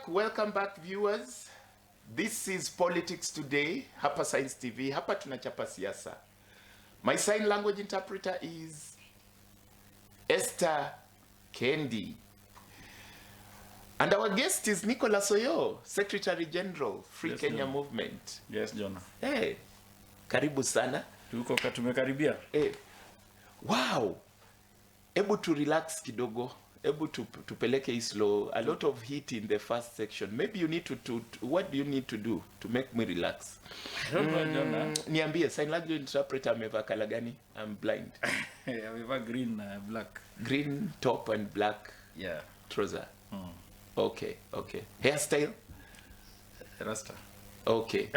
Welcome back viewers. This is Politics Today, hapa Science TV, hapa tunachapa siasa. My sign language interpreter is Esther Kendi. And our guest is Nicholas Oyo, Secretary General, Free Kenya Jonah. Movement. Yes, Jonah. Hey, karibu sana. Tumekaribia. Hey, wow. Able to relax kidogo. Able to tupeleke is slow. A lot of heat in the first section. Maybe you need to what do you need to do to make me relax? I don't know, Jonah. Niambie, sign language interpreter amevaa kala gani? I'm blind. Amevaa green, black. Green top and black trouser. Okay. Hairstyle? Rasta. Okay.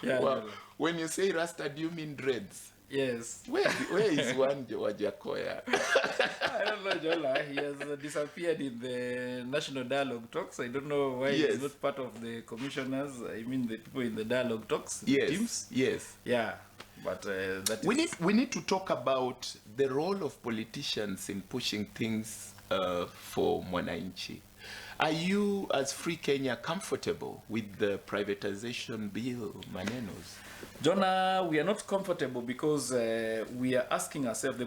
Well, when you say Rasta, do you mean dreads? Yes. Where is one Wajakoya? I don't know, Jonah. He has disappeared in the National Dialogue Talks. I don't know why he's not part of the commissioners. I mean, the people in the Dialogue Talks, the teams. Yes. Yeah, but that we need to talk about the role of politicians in pushing things for Mwananchi. Are you, as Free Kenya, comfortable with the privatization bill, Manenos? Jonah, we are not comfortable because we are asking ourselves the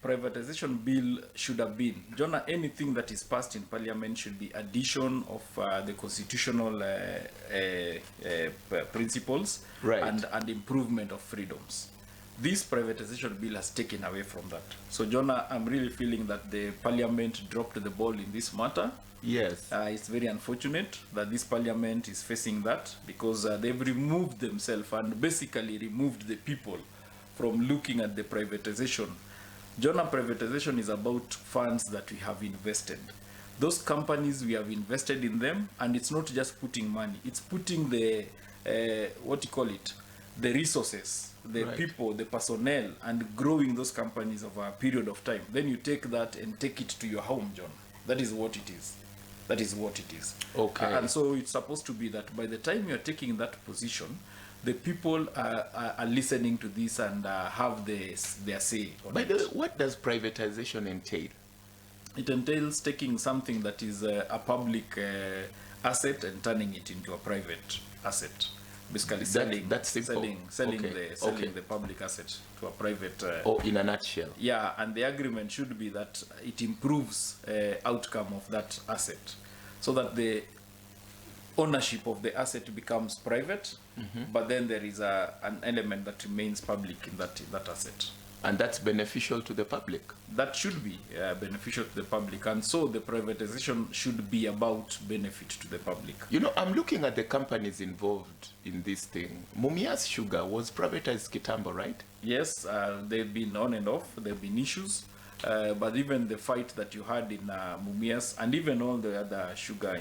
privatization bill should have been. Jonah, anything that is passed in parliament should be addition of the constitutional principles and improvement of freedoms. This privatization bill has taken away from that. So, Jonah, I'm really feeling that the parliament dropped the ball in this matter. Yes. It's very unfortunate that this parliament is facing that because they've removed themselves and basically removed the people from looking at the privatization. Jonah, privatization is about funds that we have invested. Those companies, we have invested in them, and it's not just putting money. It's putting the, the resources, the people, the personnel, and growing those companies over a period of time. Then you take that and take it to your home, John. That is what it is. Okay. And so it's supposed to be that by the time you're taking that position, the people are listening to this and have their say. By the way, what does privatization entail? It entails taking something that is a public asset and turning it into a private asset. Basically selling the public asset to a private in a nutshell. Yeah, and the agreement should be that it improves outcome of that asset so that the ownership of the asset becomes private, but then there is an element that remains public in that asset. And that's beneficial to the public. That should be beneficial to the public. And so the privatization should be about benefit to the public. You know, I'm looking at the companies involved in this thing. Mumias Sugar was privatized Kitambo, right? Yes, they've been on and off. There have been issues. But even the fight that you had in Mumias and even all the other sugar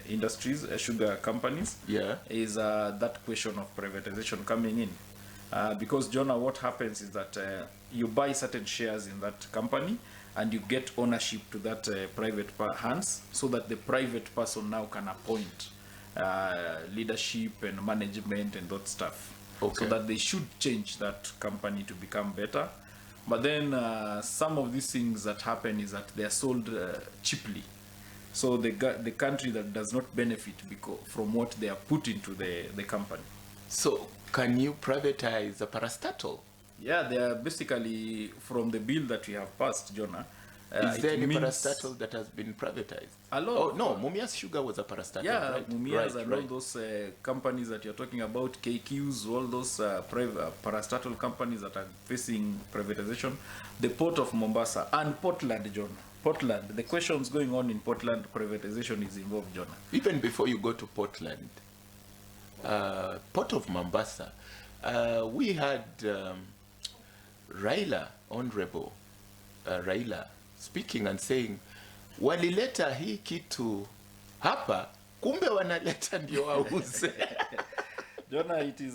industries, sugar companies, is that question of privatization coming in. Because, Jonah, what happens is that you buy certain shares in that company and you get ownership to that private hands so that the private person now can appoint leadership and management and that stuff. So that they should change that company to become better. But then some of these things that happen is that they are sold cheaply. So the country that does not benefit from what they are put into the company. So can you privatize a parastatal? Yeah, they are basically from the bill that we have passed, Jonah. Is there any parastatal that has been privatized? A lot. Oh, no, Mumias Sugar was a parastatal, right? Mumias and all those companies that you're talking about, KQs, all those parastatal companies that are facing privatization. The port of Mombasa and Portland, Jonah. Portland, the questions going on in Portland, privatization is involved, Jonah. Even before you go to Portland, Port of Mombasa, we had Honorable Raila, speaking and saying, walileta hii kitu hapa, kumbe wanaleta ndio wauze. Jonah, it is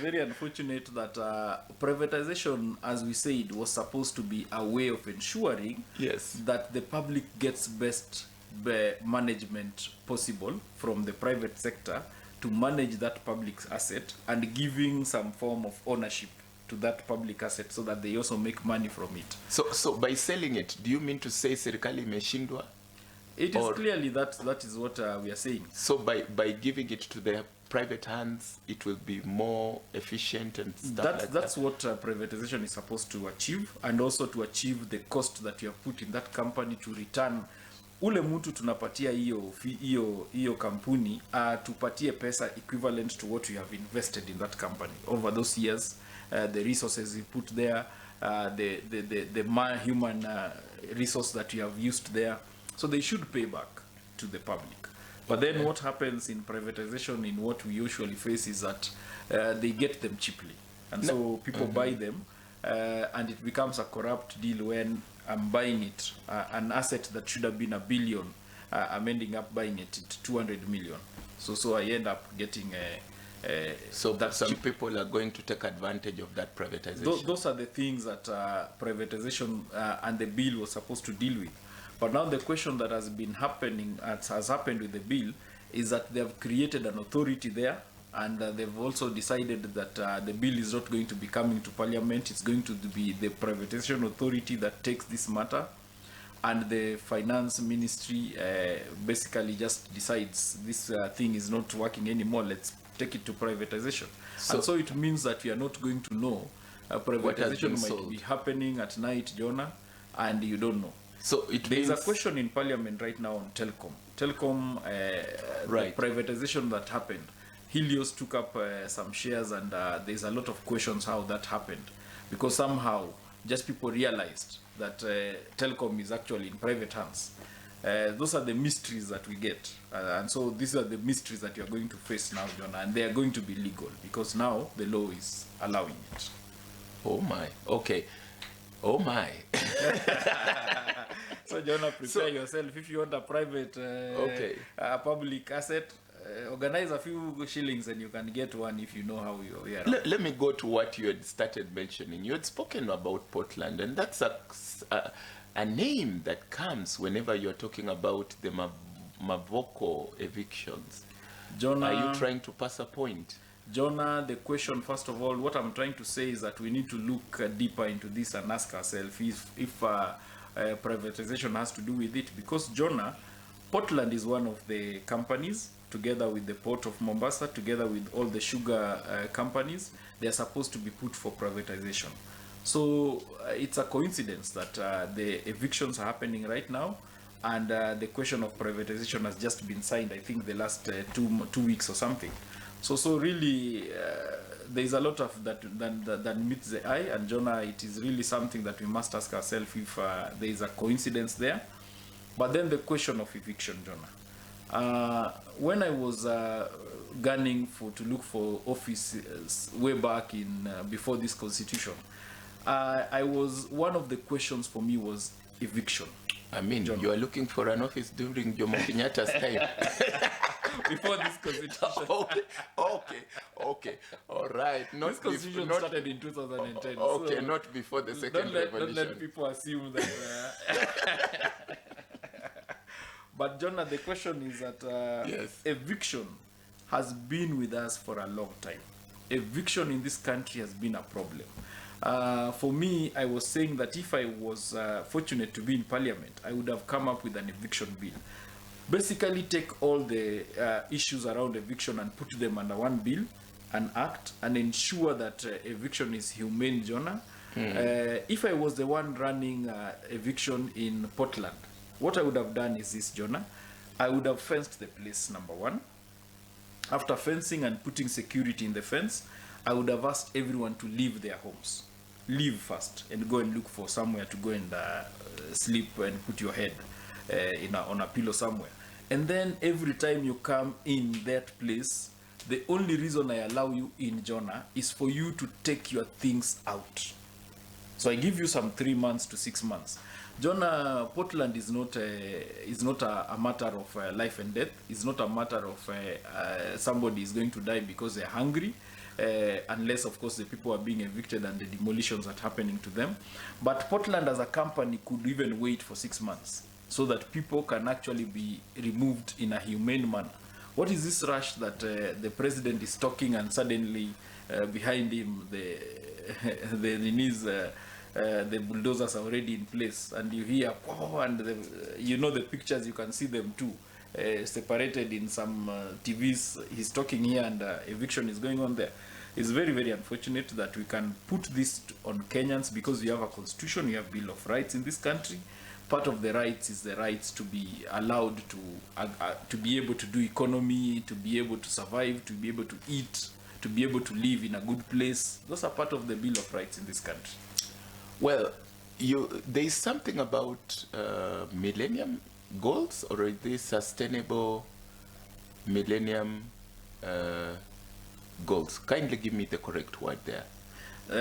very unfortunate that privatization, as we said, was supposed to be a way of ensuring that the public gets best management possible from the private sector to manage that public asset and giving some form of ownership to that public asset so that they also make money from it. So by selling it, do you mean to say serikali imeshindwa? It is clearly that is what we are saying. So by giving it to the private hands, it will be more efficient and stuff That's what privatization is supposed to achieve, and also to achieve the cost that you have put in that company to return. Ule mtu tunapatia hiyo kampuni tupatie pesa equivalent to what you have invested in that company over those years, the resources you put there, the human resource that you have used there. So they should pay back to the public. But then what happens in privatization, in what we usually face, is that they get them cheaply. And so people buy them, and it becomes a corrupt deal when I'm buying it, an asset that should have been $1 billion, I'm ending up buying it at 200 million. So I end up getting so that some people are going to take advantage of that privatization. Those are the things that privatization and the bill was supposed to deal with. But now the question that has been happening, has happened with the bill, is that they have created an authority there, and they've also decided that the bill is not going to be coming to Parliament. It's going to be the privatization authority that takes this matter, and the finance ministry basically just decides this thing is not working anymore. Let's take it to privatization. And so it means that we are not going to know. Privatization might be happening at night, Jonah, and you don't know. So there's a question in Parliament right now on telecom. The privatization that happened. Helios took up some shares, and there's a lot of questions how that happened, because somehow just people realized that telecom is actually in private hands. Those are the mysteries that we get, and so these are the mysteries that you are going to face now, Jonah, and they are going to be legal because now the law is allowing it. Oh my, okay. Oh my. So Jonah, prepare yourself. If you want a private public asset, organize a few shillings and you can get one if you know how you are. Let me go to what you had started mentioning. You had spoken about Portland, and that's a name that comes whenever you're talking about the Mavoko evictions. Jonah, are you trying to pass a point? Jonah, the question, first of all, what I'm trying to say is that we need to look deeper into this and ask ourselves if privatization has to do with it. Because, Jonah, Portland is one of the companies, together with the port of Mombasa, together with all the sugar companies, they are supposed to be put for privatization. So it's a coincidence that the evictions are happening right now, and the question of privatization has just been signed, I think, the last 2 weeks or something. So really, there's a lot of that meets the eye, and Jonah, it is really something that we must ask ourselves if there is a coincidence there. But then the question of eviction, Jonah. When I was gunning to look for offices way back in before this constitution, I was, one of the questions for me was eviction. I mean, Jonah, you are looking for an office during Jomo Kenyatta's time. Before this constitution. Okay. All right. This constitution started in 2010. Okay, so not before the second revolution. Don't let people assume that. But Jonah, the question is that yes, eviction has been with us for a long time. Eviction in this country has been a problem. For me, I was saying that if I was fortunate to be in Parliament, I would have come up with an eviction bill. Basically, take all the issues around eviction and put them under one bill, an act, and ensure that eviction is humane, Jonah. If I was the one running eviction in Portland, what I would have done is this, Jonah. I would have fenced the place, number one. After fencing and putting security in the fence, I would have asked everyone to leave their homes. Leave first and go and look for somewhere to go and sleep and put your head on a pillow somewhere. And then every time you come in that place, the only reason I allow you in, Jonah, is for you to take your things out. So I give you some 3 months to 6 months. Jonah, Portland is not a matter of life and death. It's not a matter of somebody is going to die because they're hungry, unless, of course, the people are being evicted and the demolitions are happening to them. But Portland as a company could even wait for 6 months so that people can actually be removed in a humane manner. What is this rush that the president is talking and suddenly behind him the bulldozers are already in place, and you hear and you know the pictures, you can see them too, separated in some TVs. He's talking here and eviction is going on there. It's very, very unfortunate that we can put this on Kenyans, because we have a constitution, we have Bill of Rights in this country. Part of the rights is the rights to be allowed to be able to do economy, to be able to survive, to be able to eat, to be able to live in a good place. Those are part of the Bill of Rights in this country. Well, there is something about millennium goals, or is this sustainable millennium goals? Kindly give me the correct word there.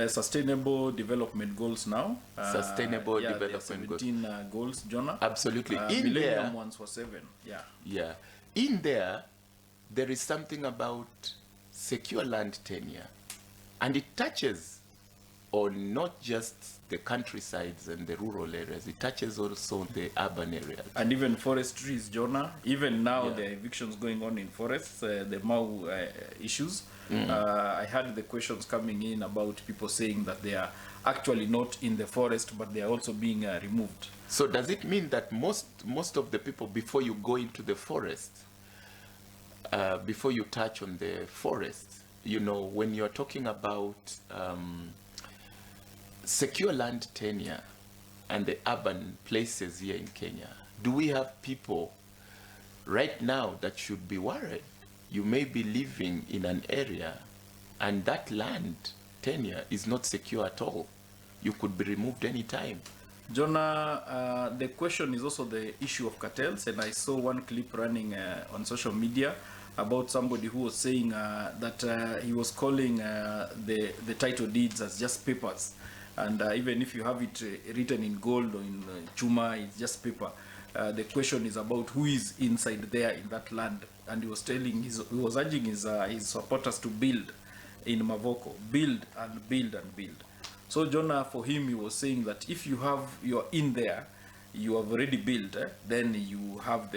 Sustainable development goals now. Sustainable development goals. 17 goals, Jonah. Absolutely. In millennium there, ones were 7. Yeah. Yeah. In there is something about secure land tenure, and it touches on not just the countrysides and the rural areas, it touches also the urban areas. And even forestries, Jonah. Even now, there are evictions going on in forests, the Mau issues. I had the questions coming in about people saying that they are actually not in the forest, but they are also being removed. So does it mean that most of the people, before you go into the forest, before you touch on the forest, you know, when you're talking about secure land tenure and the urban places here in Kenya, do we have people right now that should be worried? You may be living in an area and that land tenure is not secure at all. You could be removed anytime. Jonah, the question is also the issue of cartels, and I saw one clip running on social media about somebody who was saying that he was calling the title deeds as just papers. And even if you have it written in gold or in chuma, it's just paper. The question is about who is inside there in that land. And he was urging his supporters to build in Mavoko, build and build and build. So Jonah, for him, he was saying that if you're in there, you have already built, then you have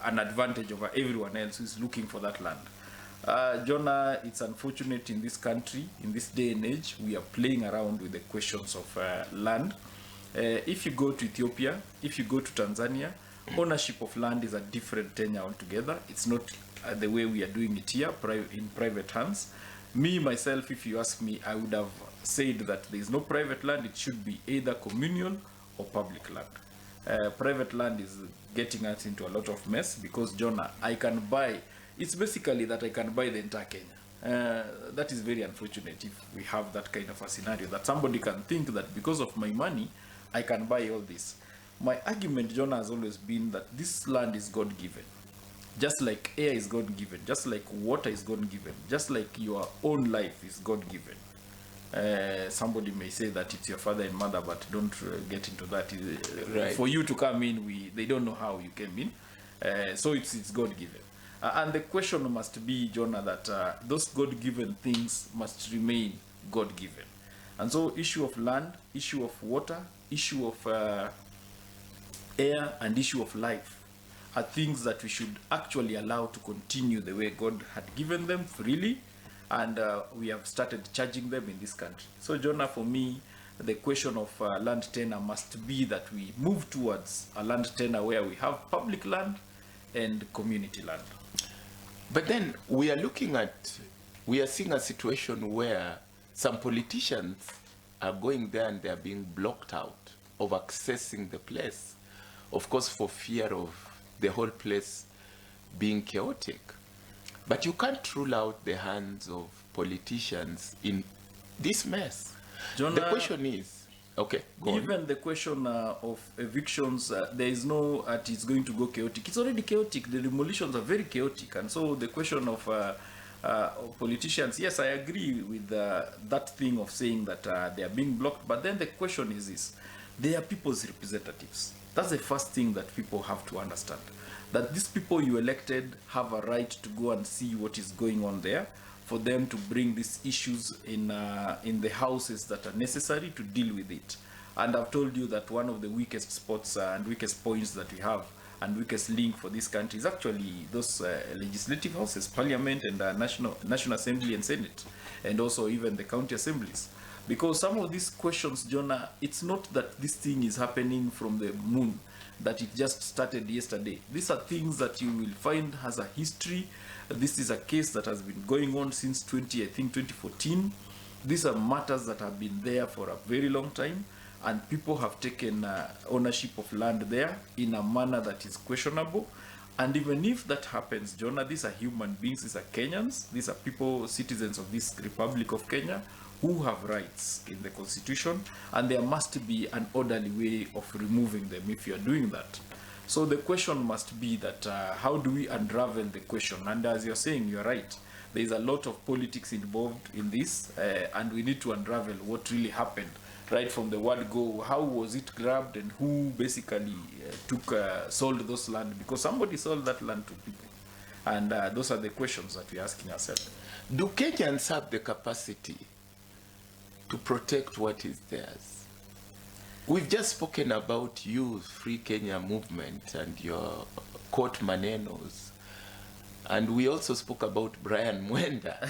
an advantage over everyone else who's looking for that land. Jonah, it's unfortunate in this country, in this day and age, we are playing around with the questions of land. If you go to Ethiopia, if you go to Tanzania, ownership of land is a different tenure altogether. It's not the way we are doing it here, in private hands. Me, myself, if you ask me, I would have said that there is no private land. It should be either communal or public land. Private land is getting us into a lot of mess because, Jonah, I can buy, it's basically that I can buy the entire Kenya. That is very unfortunate if we have that kind of a scenario, that somebody can think that because of my money, I can buy all this. My argument, Jonah, has always been that this land is God-given. Just like air is God-given, just like water is God-given, just like your own life is God-given. Somebody may say that it's your father and mother, but don't get into that. Right. For you to come in, they don't know how you came in. So it's God-given. And the question must be, Jonah, that those God-given things must remain God-given. And so issue of land, issue of water, issue of air, and issue of life are things that we should actually allow to continue the way God had given them freely, and we have started charging them in this country. So, Jonah, for me, the question of land tenure must be that we move towards a land tenure where we have public land and community land. But then we are seeing a situation where some politicians are going there and they are being blocked out of accessing the place, of course, for fear of the whole place being chaotic. But you can't rule out the hands of politicians in this mess. Jonah, the question is, okay, go on. Even the question of evictions, there is no it's going to go chaotic. It's already chaotic. The demolitions are very chaotic. And so the question of politicians, yes, I agree with that thing of saying that they are being blocked. But then the question is this: they are people's representatives. That's the first thing that people have to understand. That these people you elected have a right to go and see what is going on there, for them to bring these issues in the houses that are necessary to deal with it. And I've told you that one of the weakest spots and weakest points that we have, and weakest link for this country is actually those legislative houses, Parliament and National Assembly and Senate, and also even the county assemblies. Because some of these questions, Jonah, it's not that this thing is happening from the moon, that it just started yesterday. These are things that you will find has a history. This is a case that has been going on since 2014. These are matters that have been there for a very long time, and people have taken ownership of land there in a manner that is questionable. And even if that happens, Jonah, these are human beings, these are Kenyans, these are people, citizens of this Republic of Kenya, who have rights in the Constitution, and there must be an orderly way of removing them if you are doing that. So the question must be that how do we unravel the question? And as you're saying, you're right. There is a lot of politics involved in this, and we need to unravel what really happened right from the word go. How was it grabbed, and who basically sold those land? Because somebody sold that land to people. And those are the questions that we're asking ourselves. Do Kenyans have the capacity to protect what is theirs? We've just spoken about Youth Free Kenya movement and your court manenos, and we also spoke about Brian Mwenda.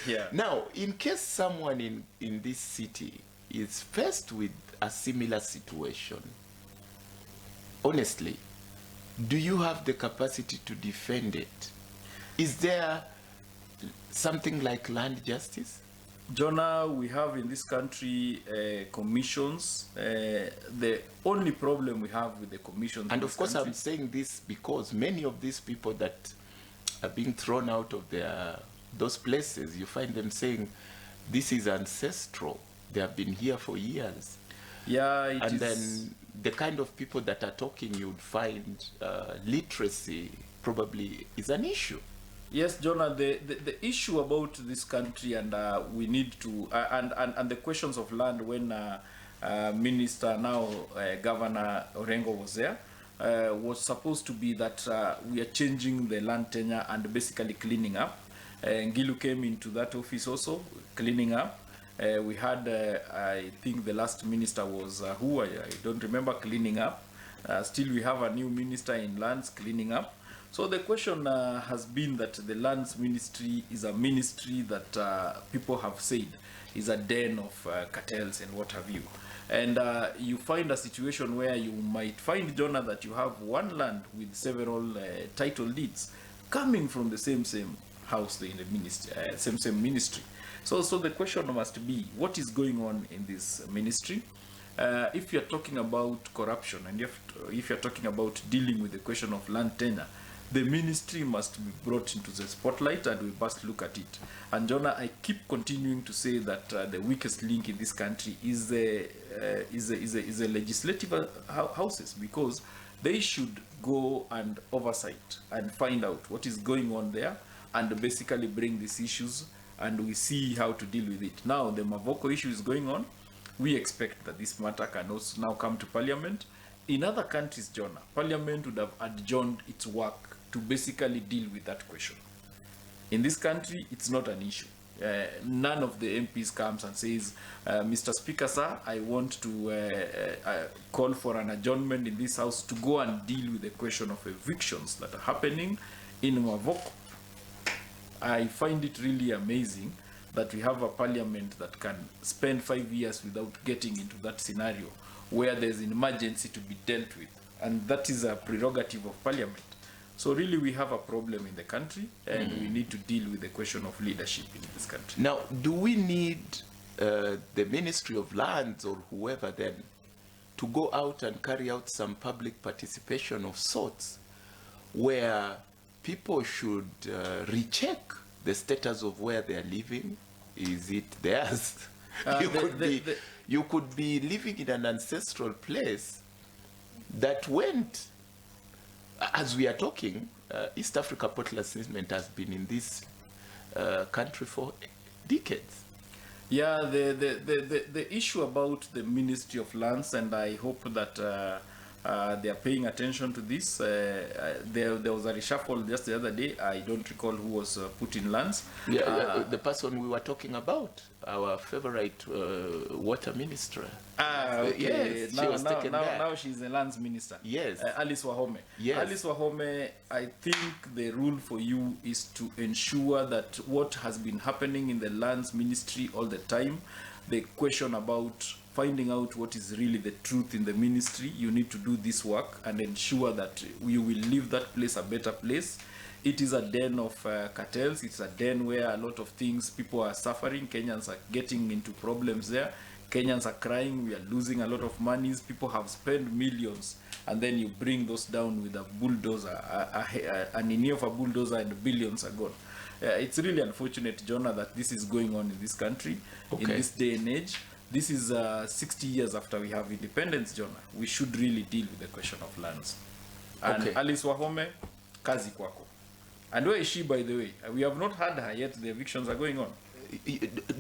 Yeah. Now, in case someone in this city is faced with a similar situation, honestly, do you have the capacity to defend it? Is there something like land justice? Jonah, we have in this country commissions. The only problem we have with the commissions, and of course I'm saying this because many of these people that are being thrown out of those places, you find them saying this is ancestral. They have been here for years. Yeah, and then the kind of people that are talking, you'd find literacy probably is an issue. Yes, Jonah, the issue about this country, and we need to, and the questions of land when Minister, now Governor Orengo was there, was supposed to be that we are changing the land tenure and basically cleaning up. Ngilu came into that office also, cleaning up. We had, I think the last minister was who, I don't remember, cleaning up. Still we have a new minister in lands cleaning up. So the question has been that the lands ministry is a ministry that people have said is a den of cartels and what have you. And you find a situation where you might find, Jonah, that you have one land with several title deeds coming from the same house in the ministry, same ministry. So the question must be, what is going on in this ministry? If you're talking about corruption, and if you're talking about dealing with the question of land tenure, the ministry must be brought into the spotlight, and we must look at it. And Jonah, I keep continuing to say that the weakest link in this country is the legislative houses, because they should go and oversight and find out what is going on there, and basically bring these issues, and we see how to deal with it. Now the Mavoko issue is going on. We expect that this matter can also now come to Parliament. In other countries, Jonah, Parliament would have adjourned its work to basically deal with that question. In this country, it's not an issue. None of the MPs comes and says, Mr. Speaker, sir, I want to call for an adjournment in this house to go and deal with the question of evictions that are happening in Mavoko. I find it really amazing that we have a parliament that can spend 5 years without getting into that scenario where there's an emergency to be dealt with, and that is a prerogative of parliament. So really we have a problem in the country, and we need to deal with the question of leadership in this country. Now, do we need the Ministry of Lands or whoever then to go out and carry out some public participation of sorts, where people should recheck the status of where they are living? Is it theirs? You could be living in an ancestral place that went, as we are talking, East Africa Portal Assessment has been in this country for decades. Yeah, the issue about the Ministry of Lands, and I hope that They are paying attention to this. There was a reshuffle just the other day. I don't recall who was put in lands. The person we were talking about, our favorite water minister. Okay. Yes, she was taken back. Now she's the lands minister. Yes. Alice Wahome. Yes. Alice Wahome, I think the rule for you is to ensure that what has been happening in the lands ministry all the time, the question about finding out what is really the truth in the ministry, you need to do this work and ensure that you will leave that place a better place. It is a den of cartels. It's a den where a lot of things, people are suffering. Kenyans are getting into problems there. Kenyans are crying. We are losing a lot of monies. People have spent millions, and then you bring those down with a bulldozer, an in of a bulldozer, and billions are gone. It's really unfortunate, Jonah, that this is going on in this country, in this day and age. This is 60 years after we have independence, Jonah. We should really deal with the question of lands. And Alice Wahome, kazi kwako. And where is she, by the way? We have not had her yet. The evictions are going on.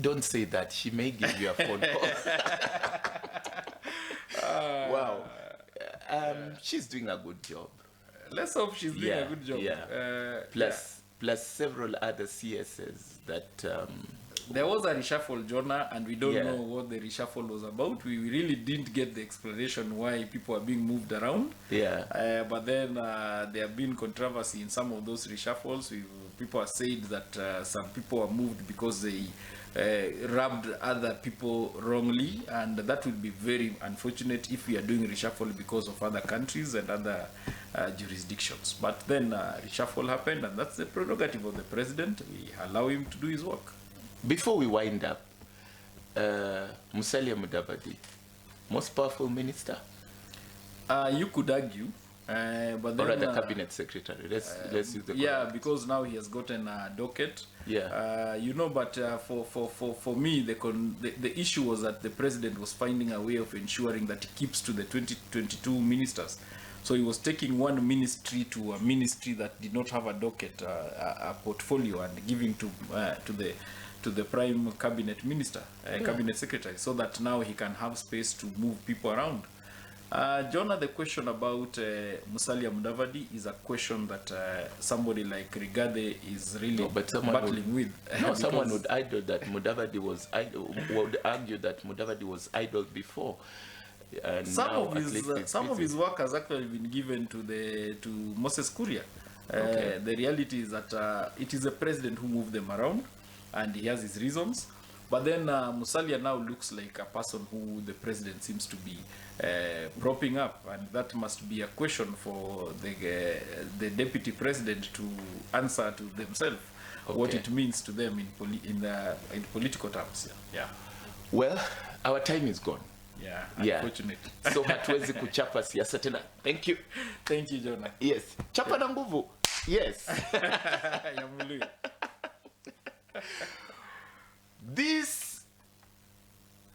Don't say that. She may give you a phone call. Wow. She's doing a good job. Let's hope she's doing a good job. Yeah. Plus several other CSs that... There was a reshuffle, Jonah, and we don't know what the reshuffle was about. We really didn't get the explanation why people are being moved around. But then there have been controversy in some of those reshuffles. People have said that some people are moved because they rubbed other people wrongly, and that would be very unfortunate if we are doing reshuffle because of other countries and other jurisdictions. But then reshuffle happened, and that's the prerogative of the president. We allow him to do his work. Before we wind up, Musalia Mudavadi, most powerful minister? You could argue, but then... Or the cabinet secretary, let's use the because now he has gotten a docket. You know, but for me, the issue was that the president was finding a way of ensuring that he keeps to the 2022 ministers. So he was taking one ministry to a ministry that did not have a docket, a portfolio, and giving to the prime cabinet minister, cabinet secretary, so that now he can have space to move people around. Jonah, the question about Musalia Mudavadi is a question that somebody like Rigathi is really battling with. Someone would argue that Mudavadi was idle before. Some of his work has actually been given to Moses Kuria. The reality is that it is the president who moved them around, and he has his reasons. But then Musalia now looks like a person who the president seems to be propping up, and that must be a question for the deputy president to answer to themselves, what it means to them in political terms. Well, our time is gone. Unfortunately. So hatuwezi kuchapa siasa tena. Thank you. Thank you, Jonah. Yes. Chapa na nguvu. Yes. This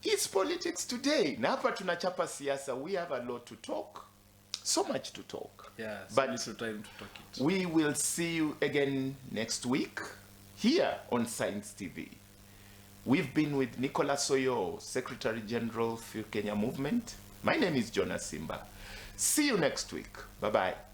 is politics today. Na hapa tunachapa siasa. We have a lot to talk. So much to talk. But little time to talk it. We will see you again next week here on Science TV. We've been with Nicholas Soyo, Secretary General for Kenya Movement. My name is Jonah Simba. See you next week. Bye-bye.